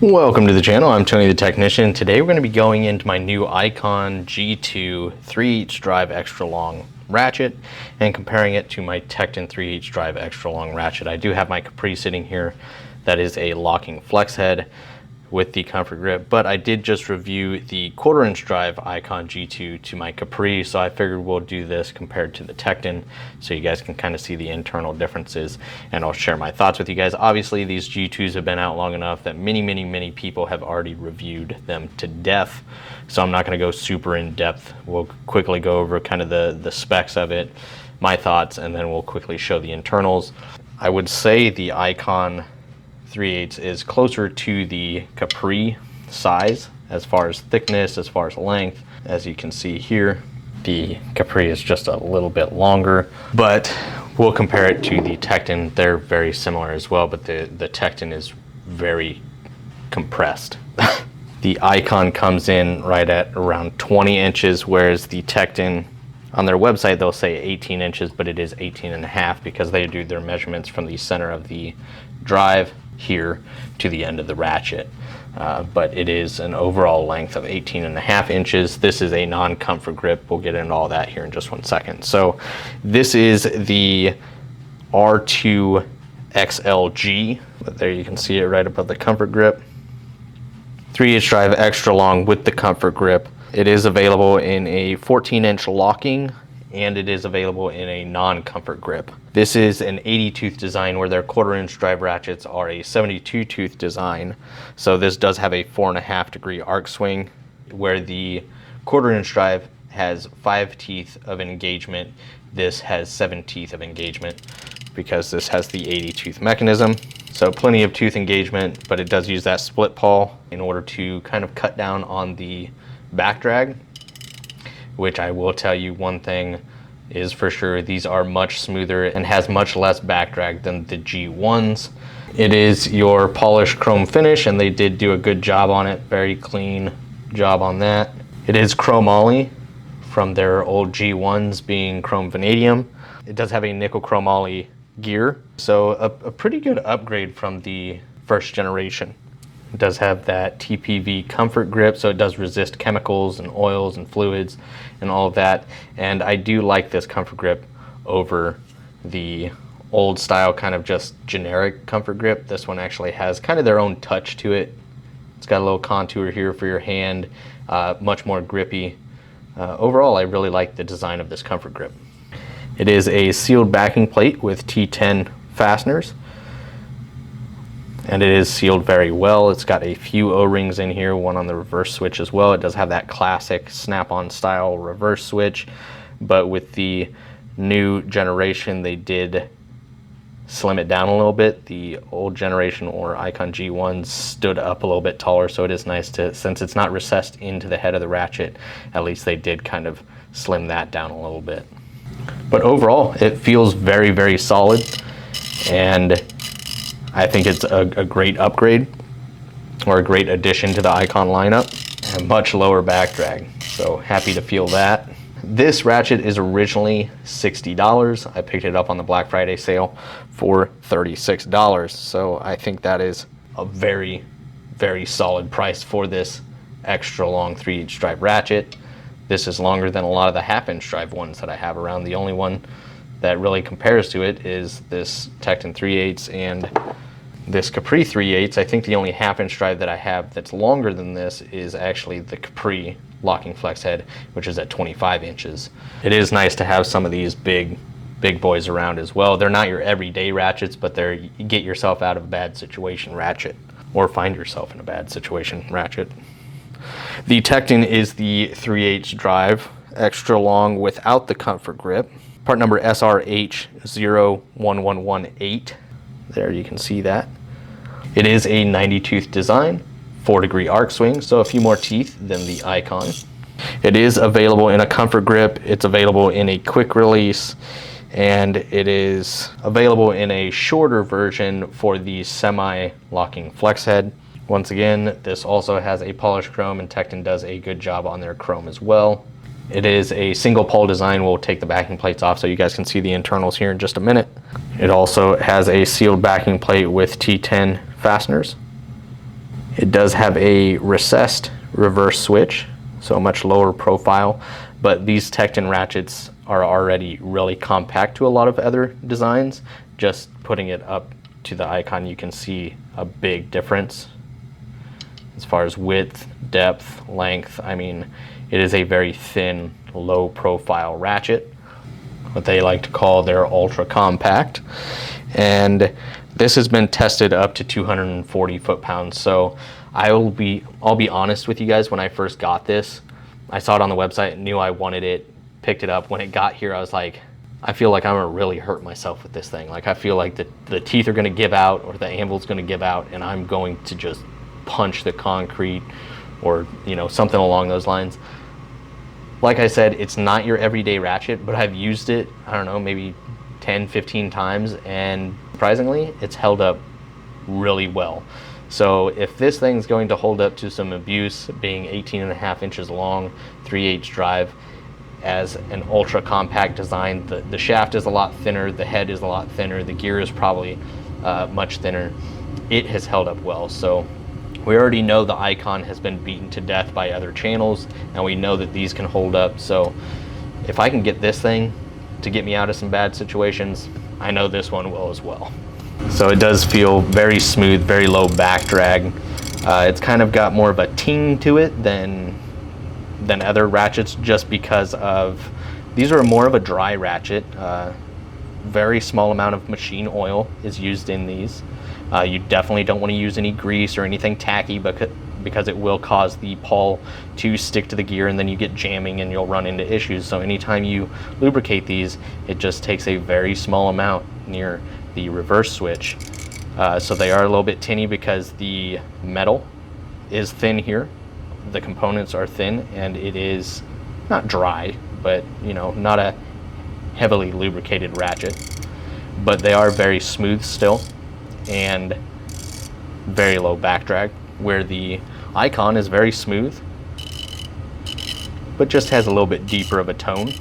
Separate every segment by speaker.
Speaker 1: Welcome to the channel. I'm Tony the Technician. Today we're going to be going into my new Icon G2 3/8 drive extra long ratchet and comparing it to my Tekton 3/8 drive extra long ratchet. I do have my Capri sitting here. That is a locking flex head with the comfort grip, but I did just review the 1/4" drive Icon G2 to my Capri, so I figured we'll do this compared to the Tekton so you guys can kind of see the internal differences, and I'll share my thoughts with you guys. Obviously these G2s have been out long enough that many people have already reviewed them to death, so I'm not going to go super in depth. We'll quickly go over kind of the specs of it, my thoughts, and then we'll quickly show the internals. I would say the Icon 3/8 is closer to the Capri size as far as thickness, as far as length. As you can see here, the Capri is just a little bit longer, but we'll compare it to the Tekton. They're very similar as well, but the Tekton is very compressed. The Icon comes in right at around 20 inches, whereas the Tekton, on their website they'll say 18 inches, but it is 18.5 because they do their measurements from the center of the drive here to the end of the ratchet, but it is an overall length of 18.5 inches. This is a non-comfort grip. We'll get into all that here in just one second. So this is the R2 XLG, but there you can see it right above the comfort grip. 3/8 drive extra long with the comfort grip. It is available in a 14-inch locking, and it is available in a non-comfort grip. This is an 80-tooth design, where their 1/4" drive ratchets are a 72-tooth design. So this does have a 4.5-degree arc swing, where the 1/4" drive has 5 teeth of engagement. This has 7 teeth of engagement because this has the 80-tooth mechanism. So plenty of tooth engagement, but it does use that split pawl in order to kind of cut down on the back drag, which I will tell you one thing is for sure, these are much smoother and has much less back drag than the G1s. It is your polished chrome finish, and they did do a good job on it. Very clean job on that. It is chromoly from their old G1s being chrome vanadium. It does have a nickel chromoly gear, so a pretty good upgrade from the first generation. It does have that TPV comfort grip, so it does resist chemicals and oils and fluids and all of that. And I do like this comfort grip over the old style kind of just generic comfort grip. This one actually has kind of their own touch to it. It's got a little contour here for your hand, much more grippy. Overall, I really like the design of this comfort grip. It is a sealed backing plate with T10 fasteners, and it is sealed very well. It's got a few O-rings in here, one on the reverse switch as well. It does have that classic snap-on style reverse switch, but with the new generation they did slim it down a little bit. The old generation, or Icon G1s, stood up a little bit taller, so it is nice to, since it's not recessed into the head of the ratchet, at least they did kind of slim that down a little bit. But overall, it feels very solid, and I think it's a great upgrade, or a great addition to the Icon lineup, and much lower back drag. So happy to feel that. This ratchet is originally $60. I picked it up on the Black Friday sale for $36. So I think that is a very solid price for this extra long 3/8 drive ratchet. This is longer than a lot of the 1/2" drive ones that I have around. The only one that really compares to it is this Tekton 3/8 and this Capri 3/8. I think the only 1/2" drive that I have that's longer than this is actually the Capri locking flex head, which is at 25 inches. It is nice to have some of these big boys around as well. They're not your everyday ratchets, but they're get yourself out of a bad situation ratchet, or find yourself in a bad situation ratchet. The Tekton is the 3/8 drive extra long without the comfort grip. Part number SRH01118. There you can see that. It is a 90-tooth design, 4-degree arc swing, so a few more teeth than the Icon. It is available in a comfort grip, it's available in a quick release, and it is available in a shorter version for the semi-locking flex head. Once again, this also has a polished chrome, and Tekton does a good job on their chrome as well. It is a single pole design. We'll take the backing plates off so you guys can see the internals here in just a minute. It also has a sealed backing plate with T10 fasteners. It does have a recessed reverse switch, so a much lower profile, but these Tekton ratchets are already really compact to a lot of other designs. Just putting it up to the icon, you can see a big difference as far as width, depth, length. I mean, it is a very thin, low profile ratchet, what they like to call their ultra compact. And this has been tested up to 240 foot-pounds. So I'll be honest with you guys, when I first got this, I saw it on the website, knew I wanted it, picked it up. When it got here, I was like, I feel like I'm gonna really hurt myself with this thing. Like, I feel like the teeth are gonna give out, or the anvil's gonna give out, and I'm going to just punch the concrete, or, you know, something along those lines. Like I said, it's not your everyday ratchet, but I've used it, I don't know, maybe 10, 15 times, and surprisingly, it's held up really well. So if this thing's going to hold up to some abuse, being 18.5 inches long, 3/8 drive, as an ultra compact design, the shaft is a lot thinner, the head is a lot thinner, the gear is probably much thinner. It has held up well. So we already know the Icon has been beaten to death by other channels, and we know that these can hold up. So if I can get this thing to get me out of some bad situations, I know this one will as well. So it does feel very smooth, very low back drag. It's kind of got more of a ting to it than other ratchets, just because of these are more of a dry ratchet. Very small amount of machine oil is used in these. You definitely don't want to use any grease or anything tacky, because it will cause the pawl to stick to the gear, and then you get jamming and you'll run into issues. So anytime you lubricate these, it just takes a very small amount near the reverse switch. So they are a little bit tinny because the metal is thin here. The components are thin, and it is not dry, but, you know, not a heavily lubricated ratchet. But they are very smooth still, and very low back drag, where the Icon is very smooth, but just has a little bit deeper of a tone.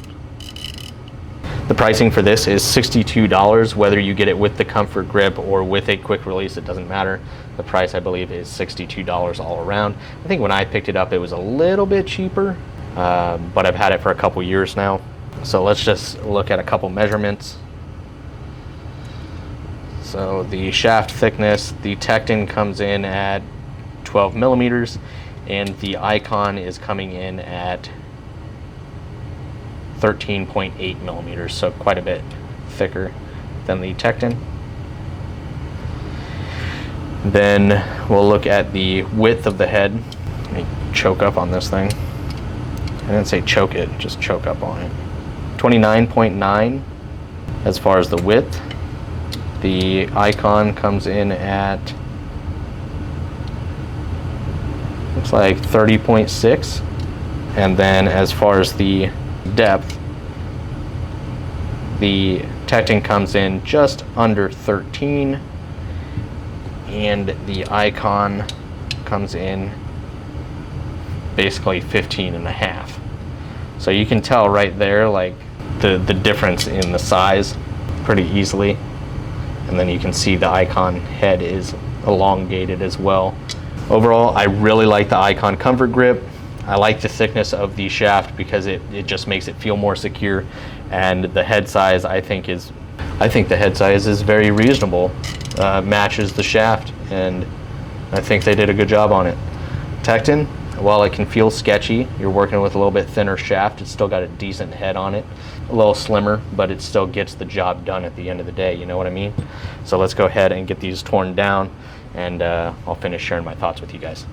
Speaker 1: The pricing for this is $62, whether you get it with the comfort grip or with a quick release, it doesn't matter. The price, I believe, is $62 all around. I think when I picked it up, it was a little bit cheaper, but I've had it for a couple years now. So let's just look at a couple measurements. So the shaft thickness, the Tekton comes in at 12 millimeters, and the Icon is coming in at 13.8 millimeters, so quite a bit thicker than the Tekton. Then we'll look at the width of the head. Let me choke up on this thing. I didn't say choke it, just choke up on it. 29.9 as far as the width. The Icon comes in at, looks like 30.6. And then as far as the depth, the Tekton comes in just under 13, and the Icon comes in basically 15.5. So you can tell right there, like, the difference in the size pretty easily. And then you can see the Icon head is elongated as well. Overall, I really like the Icon comfort grip. I like the thickness of the shaft because it just makes it feel more secure. And the head size, I think the head size is very reasonable. Matches the shaft, and I think they did a good job on it. Tekton, while it can feel sketchy, you're working with a little bit thinner shaft, it's still got a decent head on it. A little slimmer, but it still gets the job done at the end of the day, you know what I mean? So let's go ahead and get these torn down, and I'll finish sharing my thoughts with you guys.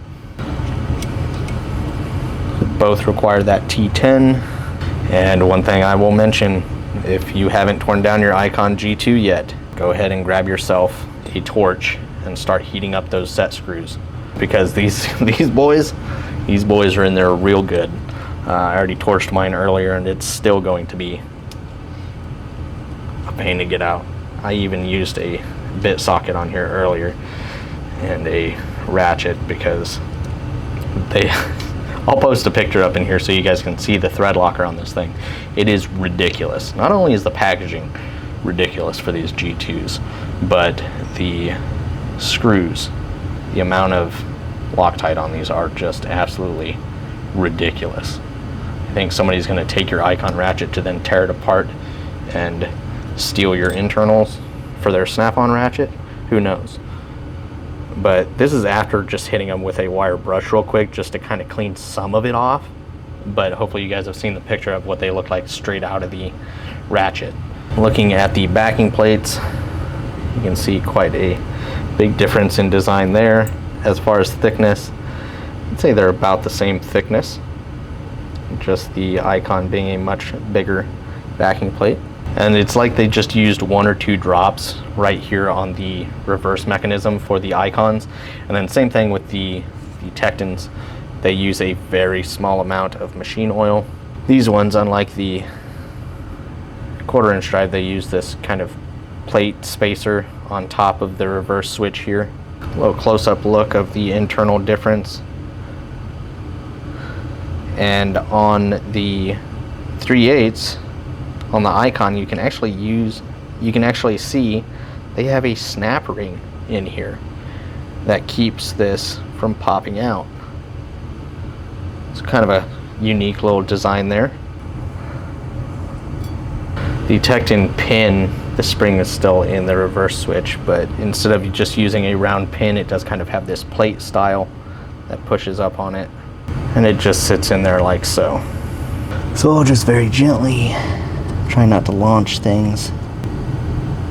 Speaker 1: Both require that T10, and one thing I will mention, if you haven't torn down your Icon G2 yet, go ahead and grab yourself a torch and start heating up those set screws, because these boys are in there real good. I already torched mine earlier, and it's still going to be a pain to get out. I even used a bit socket on here earlier and a ratchet, because I'll post a picture up in here so you guys can see the thread locker on this thing. It is ridiculous. Not only is the packaging ridiculous for these G2s, but the screws, the amount of Loctite on these are just absolutely ridiculous. I think somebody's going to take your Icon ratchet to then tear it apart and steal your internals for their snap-on ratchet. Who knows? But this is after just hitting them with a wire brush real quick just to kind of clean some of it off. But hopefully you guys have seen the picture of what they look like straight out of the ratchet. Looking at the backing plates, you can see quite a big difference in design there. As far as thickness, I'd say they're about the same thickness, just the Icon being a much bigger backing plate. And it's like they just used 1 or 2 drops right here on the reverse mechanism for the Icons. And then same thing with the Tektons. They use a very small amount of machine oil. These ones, unlike the 1/4 inch drive, they use this kind of plate spacer on top of the reverse switch here. A little close-up look of the internal difference. And on the 3/8 on the Icon, you can actually see they have a snap ring in here that keeps this from popping out. It's kind of a unique little design there. The Tekton pin, the spring is still in the reverse switch, but instead of just using a round pin, it does kind of have this plate style that pushes up on it, and it just sits in there like so. So I'll just very gently try not to launch things,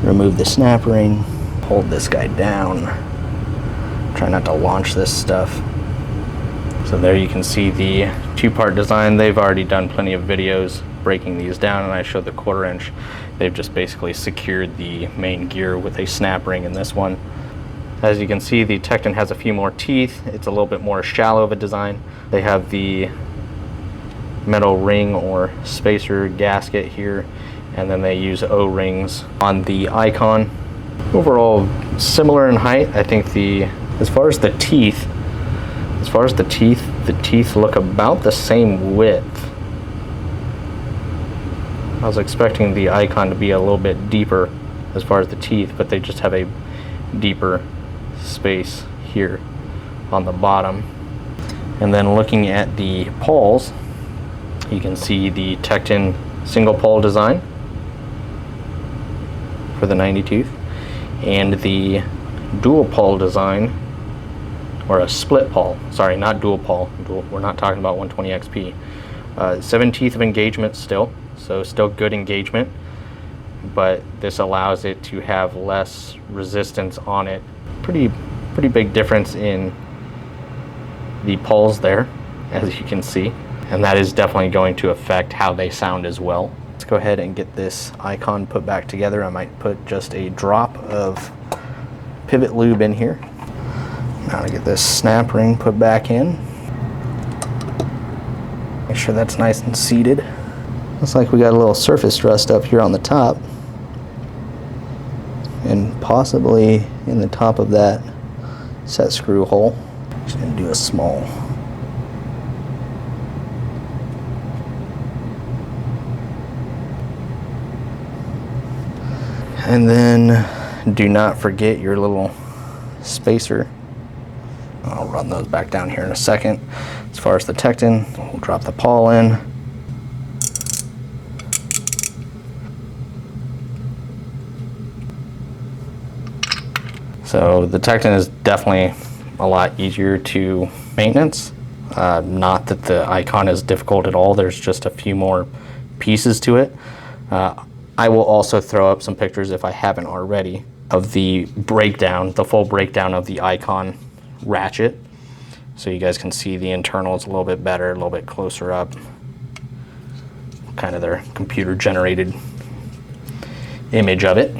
Speaker 1: remove the snap ring, hold this guy down, try not to launch this stuff. So there you can see the 2-part design. They've already done plenty of videos breaking these down, and I showed the 1/4 inch. They've just basically secured the main gear with a snap ring in this one. As you can see, the Tekton has a few more teeth. It's a little bit more shallow of a design. They have the metal ring or spacer gasket here, and then they use O-rings on the Icon. Overall, similar in height. I think as far as the teeth look about the same width. I was expecting the Icon to be a little bit deeper as far as the teeth, but they just have a deeper space here on the bottom. And then looking at the pawls, you can see the Tekton single pawl design for the 90 tooth and the dual pawl design, or a split pawl, sorry, not dual pawl. We're not talking about 120 XP. 7 teeth of engagement still, so still good engagement, but this allows it to have less resistance on it. Pretty big difference in the pawls there, as you can see, and that is definitely going to affect how they sound as well. Let's go ahead and get this Icon put back together. I might put just a drop of pivot lube in here. Now to get this snap ring put back in. Make sure that's nice and seated. Looks like we got a little surface rust up here on the top, and possibly in the top of that set screw hole. Just gonna do a small. And then do not forget your little spacer. I'll run those back down here in a second. As far as the Tekton, we'll drop the pawl in. So the Tekton is definitely a lot easier to maintenance. Not that the Icon is difficult at all. There's just a few more pieces to it. I will also throw up some pictures, if I haven't already, of the breakdown, the full breakdown of the Icon ratchet, so you guys can see the internals a little bit better, a little bit closer up, kind of their computer generated image of it.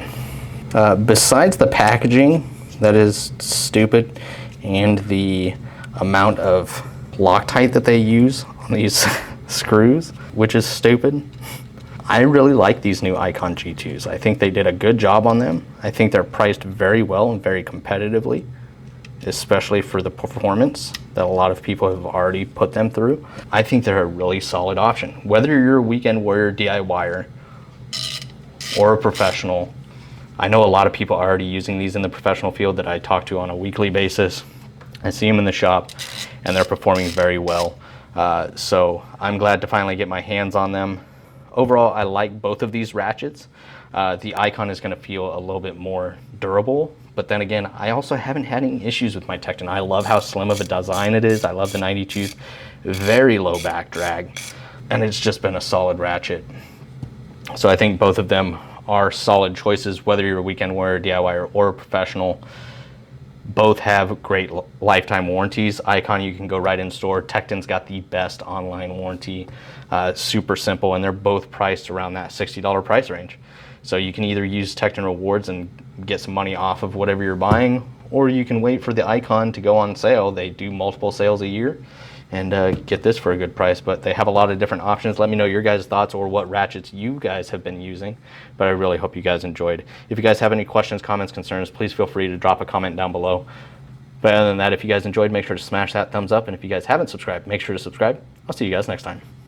Speaker 1: Besides the packaging that is stupid and the amount of Loctite that they use on these screws, which is stupid, I really like these new Icon G2s. I think they did a good job on them. I think they're priced very well and very competitively, especially for the performance that a lot of people have already put them through. I think they're a really solid option. Whether you're a weekend warrior DIYer or a professional, I know a lot of people are already using these in the professional field that I talk to on a weekly basis. I see them in the shop, and they're performing very well. So I'm glad to finally get my hands on them. Overall, I like both of these ratchets. The Icon is going to feel a little bit more durable, but then again, I also haven't had any issues with my Tekton. I love how slim of a design it is. I love the 90 tooth, very low back drag, and it's just been a solid ratchet. So I think both of them are solid choices, whether you're a weekend wearer, DIYer, or a professional. Both have great lifetime warranties. Icon, you can go right in store. Tekton's got the best online warranty. Super simple, and they're both priced around that $60 price range. So you can either use Tekton rewards and get some money off of whatever you're buying, or you can wait for the Icon to go on sale. They do multiple sales a year, and get this for a good price. But they have a lot of different options. Let me know your guys' thoughts or what ratchets you guys have been using. But I really hope you guys enjoyed. If you guys have any questions, comments, concerns, please feel free to drop a comment down below. But other than that, if you guys enjoyed, make sure to smash that thumbs up. And if you guys haven't subscribed, make sure to subscribe. I'll see you guys next time.